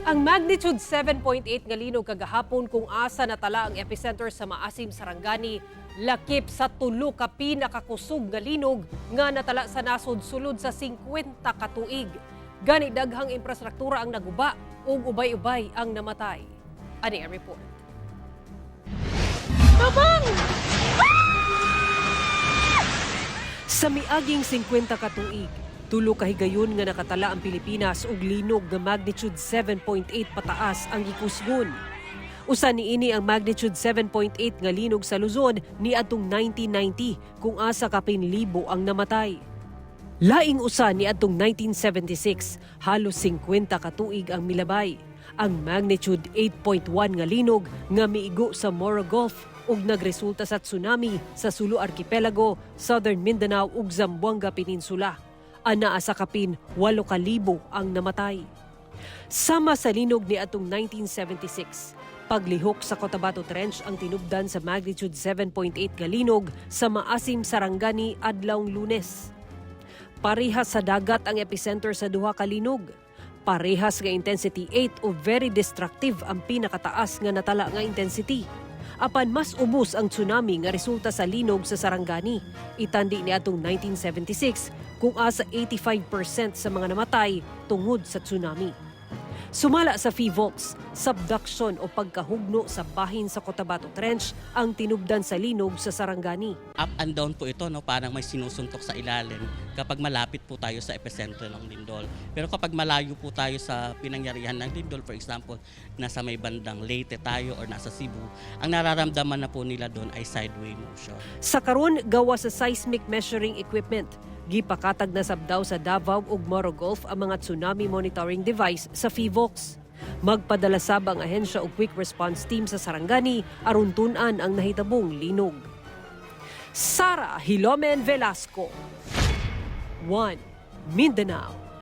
Ang magnitude 7.8 nga linog kagahapon kung asa natala ang epicenter sa Maasim, Sarangani, lakip sa tulo ka pinakakusog nga linog nga natala sa nasod sulod sa 50 ka tuig. Gani daghang infrastruktura ang naguba ug ubay-ubay ang namatay. Ani ang report. Tabang! Sa miaging 50 ka tuig, tulo ka higayon nga nakatala ang Pilipinas og linog nga magnitude 7.8 pataas ang gikusgon. Usa niini ang magnitude 7.8 nga linog sa Luzon niadtong 1990 kung asa ka pinlibo ang namatay. Laing usa niadtong 1976, halos 50 ka tuig ang milabay. Ang magnitude 8.1 nga linog nga miigo sa Moro Gulf ug nagresulta sa tsunami sa Sulu Archipelago, Southern Mindanao ug Zamboanga Peninsula. Anaa sa kapin 8,000 ang namatay. Sama sa linog ni atong 1976, paglihok sa Cotabato Trench ang tinubdan sa magnitude 7.8 nga linog sa Maasim, Sarangani adlawng Lunes. Parehas sa dagat ang epicenter sa duha ka linog. Parehas nga intensity 8 o very destructive ang pinakataas nga natala nga intensity. Apan mas ubos ang tsunami nga resulta sa linog sa Sarangani. Itandi ni atong 1976 kung asa 85% sa mga namatay tungod sa tsunami. Sumala sa FIVOLCS, subduction o pagkahugno sa bahin sa Cotabato Trench ang tinubdan sa linog sa Sarangani. Up and down po ito, no? Parang may sinusuntok sa ilalim kapag malapit po tayo sa epicenter ng lindol. Pero kapag malayo po tayo sa pinangyarihan ng lindol, for example, nasa may bandang Leyte tayo or nasa Cebu, ang nararamdaman na po nila doon ay sideway motion. Sa karon gawa sa seismic measuring equipment, gipakatag na sabdaw sa Davao ug Moro Gulf ang mga tsunami monitoring device sa FIVOLCS. Magpadala sab ang ahensya o quick response team sa Sarangani aron tun-an ang nahitabong linog. Sara Hilomen Velasco, 1 Mindanao.